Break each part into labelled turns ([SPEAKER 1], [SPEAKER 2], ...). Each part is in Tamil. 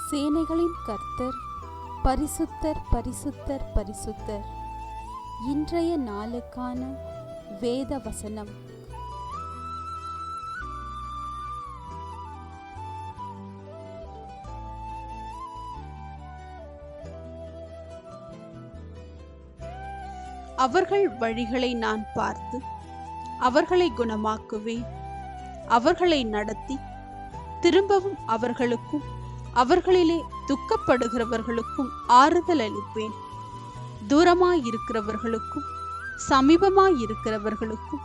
[SPEAKER 1] சேனைகளின் கர்த்தர் பரிசுத்தர் பரிசுத்தர் பரிசுத்தர். இன்றைய நாளுக்கான வேத வசனம். அவர்கள் வழிகளை நான் பார்த்து அவர்களை குணமாக்குவேன். அவர்களை நடத்தி திரும்பவும் அவர்களுக்கும் அவர்களிலே துக்கப்படுகிறவர்களுக்கும் ஆறுதல் அளிப்பேன். தூரமாயிருக்கிறவர்களுக்கும் சமீபமாயிருக்கிறவர்களுக்கும்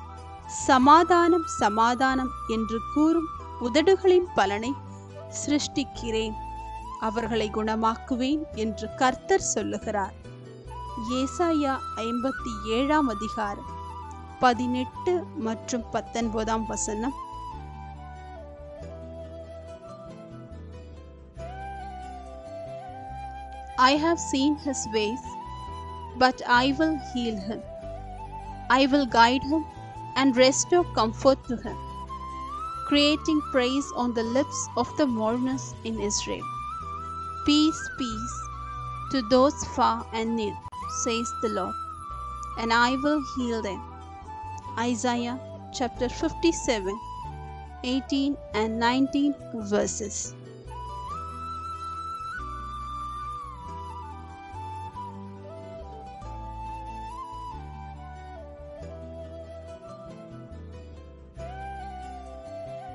[SPEAKER 1] சமாதானம் சமாதானம் என்று கூறும் உதடுகளின் பலனை சிருஷ்டிக்கிறேன். அவர்களை குணமாக்குவேன் என்று கர்த்தர் சொல்லுகிறார். ஏசாயா 57 அதிகாரம் 18 மற்றும் 19 வசனம். I have seen his ways, but I will heal him. I will guide him and restore comfort to him, creating praise on the lips of the mourners in Israel. Peace, peace to those far and near, says the Lord, and I will heal them. Isaiah chapter 57, 18 and 19 verses.